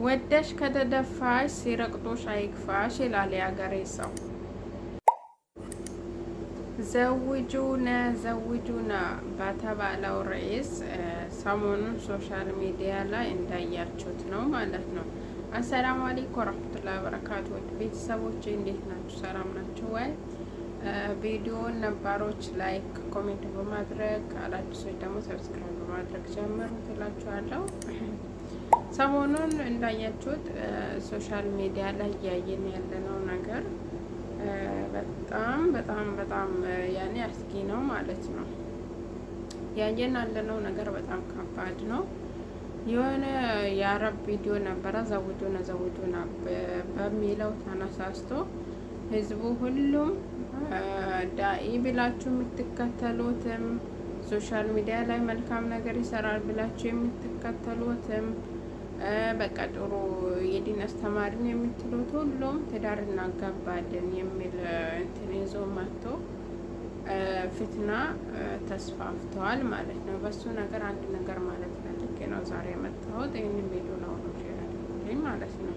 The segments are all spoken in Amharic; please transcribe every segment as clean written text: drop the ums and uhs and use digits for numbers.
ወደሽ ከተደፋሽ ሲረቅጦሽ አይክፋሽ ይላል የአገሬ ሰው። ዘውጁና በተባለው ርዕስ ሰሞኑን ሶሻል ሚዲያ ላይ እንዳያችሁት ነው ማለት ነው። አሰላሙ አለይኩም ወራህመቱላሂ ወበረካቱ። ቤተሰቦች እንዴት ናችሁ? ሰላም ናችሁ ወይ? ቪዲዮን ነባሮች ላይክ፣ ኮሜንት በማድረግ አዳዲሶች ደግሞ ሰብስክራይብ በማድረግ ጀምሩ ትላችኋለሁ። ሰሞኑን እንዳያችሁት ሶሻል ሚዲያ ላይ እያየን ያለነው ነገር በጣም ያኔ አስጊ ነው ማለት ነው። ያየን ያለነው ነገር በጣም ከባድ ነው። የሆነ የአረብ ቪዲዮ ነበረ ዘውጁና በሚለው ተነሳስቶ ህዝቡ ሁሉም ዳኢ ብላችሁ የምትከተሉትም ሶሻል ሚዲያ ላይ መልካም ነገር ይሰራል ብላችሁ የምትከተሉትም በቃ ጥሩ የዲን አስተማሪን የምትሉት ሁሉም ትዳር እናጋባለን የሚል እንትን ይዞ መጥቶ ፍትና ተስፋፍተዋል ማለት ነው። በሱ ነገር አንድ ነገር ማለት ፈልጌ ነው ዛሬ የመጣሁት። ይህንን ቪዲዮ ነው ማለት ነው።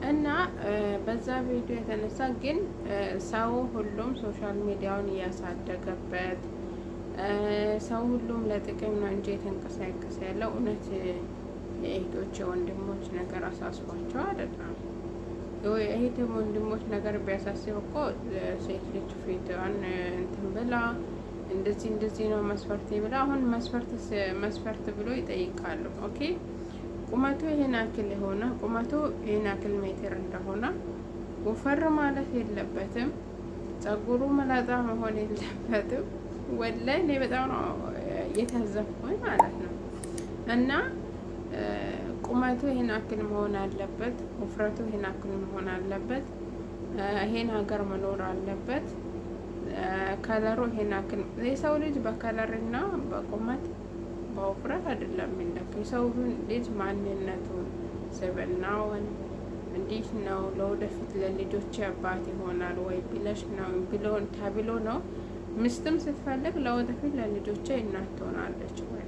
እና በዛ ቪዲዮ የተነሳ ግን ሰው ሁሉም ሶሻል ሚዲያውን እያሳደገበት ሰው ሁሉም ለጥቅም ነው እንጂ የተንቀሳቀሰ ያለው እውነት የእህቶች የወንድሞች ነገር አሳስቧቸው አይደለም። የእህት ወንድሞች ነገር ቢያሳስብ እኮ ሴት ልጅ ፊቷን እንትን ብላ እንደዚህ ነው መስፈርት ብላ አሁን መስፈርት ብሎ ይጠይቃሉ። ኦኬ ቁመቱ ይሄን ያክል የሆነ ቁመቱ ይሄን ያክል ሜትር እንደሆነ ወፈር ማለት የለበትም። ጸጉሩ መላጣ መሆን የለበትም። ወላይ እኔ በጣም ነው የታዘብኩኝ ማለት ነው። እና ቁመቱ ይሄን ያክል መሆን አለበት፣ ውፍረቱ ይሄን ያክል መሆን አለበት፣ ይሄን ሀገር መኖር አለበት፣ ከለሩ ይሄን ያክል። የሰው ልጅ በከለርና በቁመት በውፍረት አይደለም የሚለካው። የሰው ልጅ ማንነቱን ስብዕናውን እንዲህ ነው ለወደፊት ለልጆች አባት ይሆናል ወይ ብለሽ ነው ተብሎ ነው። ሚስትም ስትፈልግ ለወደፊት ለልጆቼ እናት ትሆናለች ወይ፣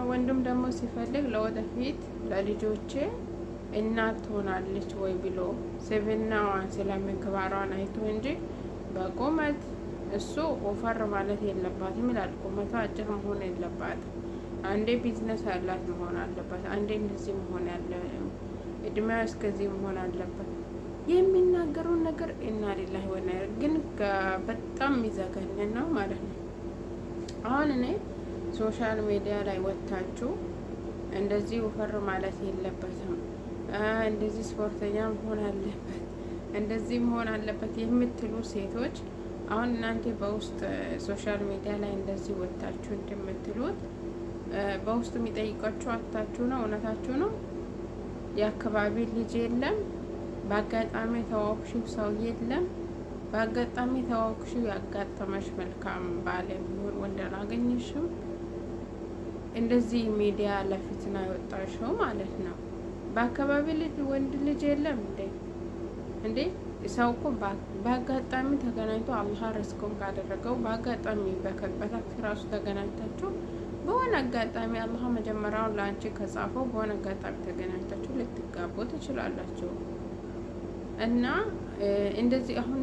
ወንድም ደግሞ ሲፈልግ ለወደፊት ለልጆቼ እናት ትሆናለች ወይ ብሎ ስብዕናዋን ስለምግባሯን አይቶ እንጂ በቁመት እሱ ወፈር ማለት የለባትም ይላል። ቁመቷ አጭር መሆን የለባትም። አንዴ ቢዝነስ ያላት መሆን አለባት። አንዴ እንደዚህ መሆን ያለ እድሜዋ እስከዚህ መሆን አለበት። የሚናገረውን ነገር እና ሌላ ሆነ ግን በጣም የሚዘገንን ነው ማለት ነው። አሁን እኔ ሶሻል ሚዲያ ላይ ወጥታችሁ እንደዚህ ወፈር ማለት የለበትም፣ እንደዚህ ስፖርተኛ መሆን አለበት፣ እንደዚህ መሆን አለበት የምትሉ ሴቶች አሁን እናንተ በውስጥ ሶሻል ሚዲያ ላይ እንደዚህ ወጥታችሁ እንደምትሉት በውስጥ የሚጠይቃችሁ አታችሁ ነው? እውነታችሁ ነው? የአካባቢ ልጅ የለም? በአጋጣሚ ተዋውቅሽው ሰው የለም? በአጋጣሚ ተዋውቅሽው ያጋጠመሽ መልካም ባል የሚሆን ወንድ አላገኘሽም? እንደዚህ ሚዲያ ለፊትና የወጣሽው ማለት ነው። በአካባቢ ልጅ ወንድ ልጅ የለም እንዴ? ሰው እኮ በአጋጣሚ ተገናኝቶ አላህ ርስቁን ካደረገው በአጋጣሚ በታክሲ ራሱ ተገናኝታችሁ በሆነ አጋጣሚ አላህ መጀመሪያውን ለአንቺ ከጻፈው በሆነ አጋጣሚ ተገናኝታችሁ ልትጋቡ ትችላላችሁ። እና እንደዚህ አሁን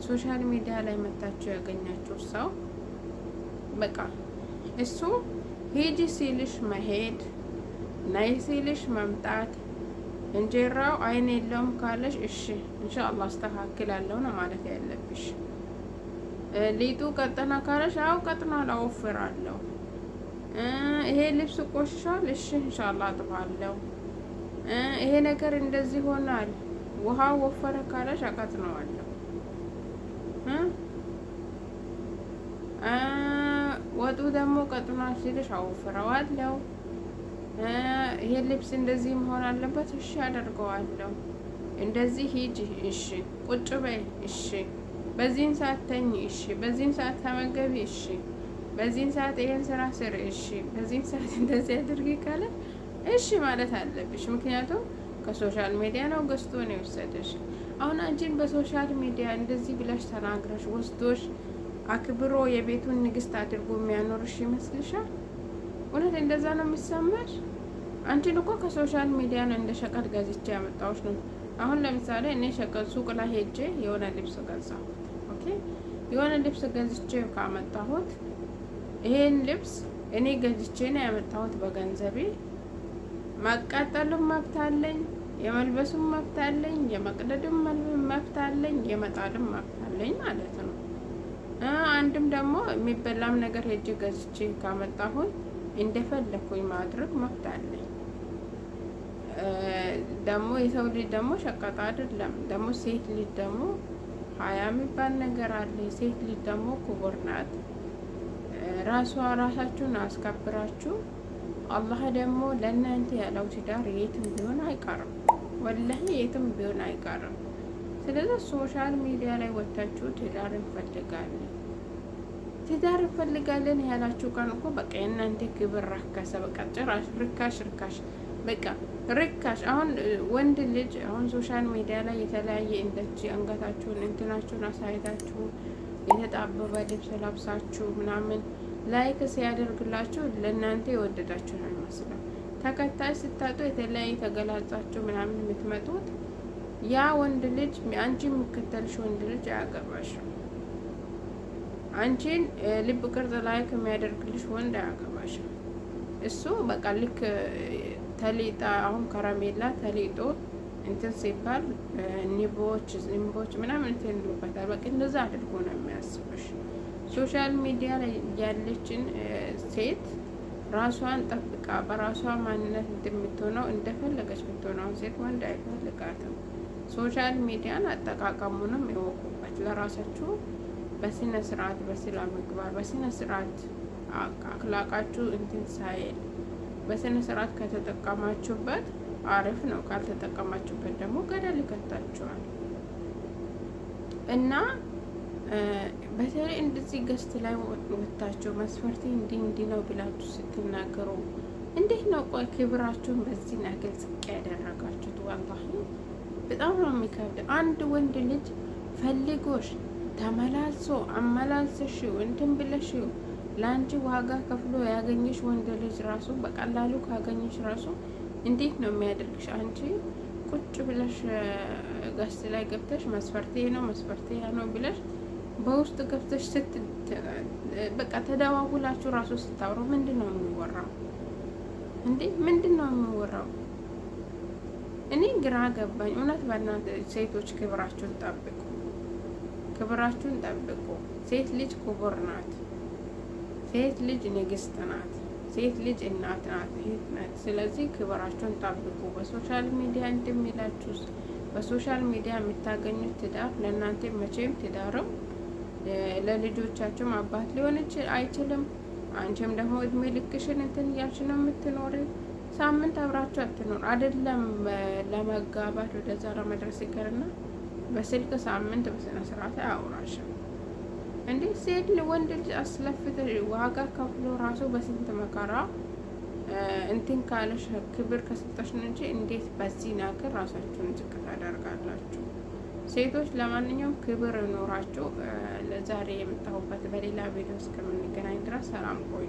ሶሻል ሚዲያ ላይ መታችሁ ያገኛችሁ ሰው በቃ እሱ ሂጂ ሲልሽ መሄድ፣ ናይ ሲልሽ መምጣት፣ እንጀራው አይን የለውም ካለሽ እሺ ኢንሻአላህ አስተካክላለሁ ነው ማለት ያለብሽ። ሊጡ ቀጠና ካለሽ አው ቀጥና አወፍራለሁ። ይሄ ልብስ ቆሽሿል፣ እሺ ኢንሻአላህ አጥባለሁ። ይሄ ነገር እንደዚህ ሆናል፣ ውሃው ወፈረ ካለሽ አቀጥነዋለሁ። ወጡ ደግሞ ቀጥኗል ሲልሽ አወፍረዋለሁ። ይሄ ልብስ እንደዚህ መሆን አለበት፣ እሺ አደርገዋለሁ። እንደዚህ ሂጂ፣ እሺ ቁጭ በይ፣ እሺ በዚህን ሰዓት ተኝ፣ እሺ በዚህን ሰዓት ተመገቢ፣ እሺ በዚህን ሰዓት ይሄን ስራ ስር፣ እሺ በዚህን ሰዓት እንደዚህ አድርጊ ካለ እሺ ማለት አለብሽ። ምክንያቱም ከሶሻል ሚዲያ ነው ገዝቶ ነው የወሰደሽ። አሁን አንቺን በሶሻል ሚዲያ እንደዚህ ብለሽ ተናግረሽ ወስዶሽ አክብሮ የቤቱን ንግስት አድርጎ የሚያኖርሽ ይመስልሻል? እውነት እንደዛ ነው የሚሰማሽ? አንቺን እኮ ከሶሻል ሚዲያ ነው እንደ ሸቀጥ ገዝቼ ያመጣሁሽ ነው። አሁን ለምሳሌ እኔ ሸቀጥ ሱቅ ላይ ሄጄ የሆነ ልብስ ገዛሁት። ኦኬ የሆነ ልብስ ገዝቼ ካመጣሁት ይሄን ልብስ እኔ ገዝቼ ነው ያመጣሁት በገንዘቤ። ማቃጠልም መብት አለኝ፣ የመልበሱም መብት አለኝ፣ የመቅደድም መብት አለኝ፣ የመጣልም መብት አለኝ ማለት ነው። አንድም ደግሞ የሚበላም ነገር ሄጄ ገዝቼ ካመጣሁኝ እንደፈለኩኝ ማድረግ መብት አለኝ። ደግሞ የሰው ልጅ ደግሞ ሸቀጥ አይደለም። ደግሞ ሴት ልጅ ደግሞ ሀያ የሚባል ነገር አለ። ሴት ልጅ ደግሞ ክቡር ናት። ራሳችሁን አስከብራችሁ አላህ ደግሞ ለእናንተ ያለው ትዳር የትም ቢሆን አይቀርም፣ ወላሂ የትም ቢሆን አይቀርም። ስለዚህ ሶሻል ሚዲያ ላይ ወጥታችሁ ትዳር እንፈልጋለን ያላችሁ ቀን እኮ በቃ የእናንተ ክብር ረከሰ። በቃ ጭራሽ ርካሽ በቃ ርካሽ። አሁን ወንድ ልጅ አሁን ሶሻል ሚዲያ ላይ የተለያየ እንደዚህ አንገታችሁን እንትናችሁን አሳይታችሁ የተጣበበ ልብስ ለብሳችሁ ምናምን ላይክ ሲያደርግላችሁ ለእናንተ የወደዳችሁ ነው የሚመስለው። ተከታይ ስታጡ የተለያየ ተገላጻችሁ ምናምን የምትመጡት ያ ወንድ ልጅ አንቺ የሚከተልሽ ወንድ ልጅ አያገባሽም። አንቺን ልብ ቅርጽ ላይክ የሚያደርግልሽ ወንድ አያገባሽም። እሱ በቃ ልክ ተሊጣ አሁን ከረሜላ ተሊጦ እንትን ሲባል ንቦች ምናምን እንትን ይሉበታል። በቃ እንደዛ አድርጎ ነው የሚያስብሽ። ሶሻል ሚዲያ ላይ ያለችን ሴት ራሷን ጠብቃ በራሷ ማንነት እንደምትሆነው እንደፈለገች ብትሆነው ሴት ወንድ አይፈልጋትም። ሶሻል ሚዲያን አጠቃቀሙንም ይወቁበት። ለራሳችሁ በስነ ስርዓት በስላ ምግባር በስነ ስርዓት አክላቃችሁ እንትን ሳይል በስነ ስርዓት ከተጠቀማችሁበት አሪፍ ነው። ካልተጠቀማችሁበት ደግሞ ገደል ይከታችኋል። እና በተለይ እንደዚህ ገስት ላይ ወጥታችሁ መስፈርቴ እንዲህ ነው ብላችሁ ስትናገሩ እንዴት ነው ቆይ ክብራችሁን በዚህ ነገር ዝቅ ያደረጋችሁት? ወላሂ በጣም ነው የሚከብድ። አንድ ወንድ ልጅ ፈልጎሽ ተመላልሶ አመላልሰሽው እንትን ብለሽው ለአንቺ ዋጋ ከፍሎ ያገኘሽ ወንድ ልጅ ራሱ በቀላሉ ካገኘሽ ራሱ እንዴት ነው የሚያደርግሽ? አንቺ ቁጭ ብለሽ ገስት ላይ ገብተሽ መስፈርቴ ነው ብለሽ በውስጥ ገብተሽ በቃ ተደዋውላችሁ ራሱ ስታወሩ ምንድን ነው የሚወራው እንዴ? ምንድን ነው የሚወራው? እኔ ግራ ገባኝ እውነት። በእናትህ ሴቶች ክብራችሁን ጠብቁ። ሴት ልጅ ክቡር ናት። ሴት ልጅ ንግስት ናት። ሴት ልጅ እናት ናት፣ እህት ናት። ስለዚህ ክብራችሁን ጠብቁ። በሶሻል ሚዲያ እንደሚላችሁ በሶሻል ሚዲያ የምታገኙት ትዳር ለእናንተ መቼም ትዳርም ለልጆቻችሁም አባት ሊሆን አይችልም። አንቺም ደግሞ እድሜ ልክሽን እንትን እያልሽ ነው የምትኖሪ። ሳምንት አብራችሁ አትኖር አይደለም ለመጋባት ወደዛ ለመድረስ ይቀርና በስልክ ሳምንት በስነ ስርዓት አያወራሽም እንዴ? ሴት ወንድ ልጅ አስለፍተሽ ዋጋ ከፍሎ ራሱ በስንት መከራ እንትን ካለሽ ክብር ከሰጠሽ ነው እንጂ እንዴት በዚህ ነገር ራሳችሁን ዝቅ ታደርጋላችሁ? ሴቶች ለማንኛውም ክብር ኖራችሁ። ለዛሬ የመጣሁበት በሌላ ቪዲዮ እስከምንገናኝ ድረስ ሰላም ቆዩ።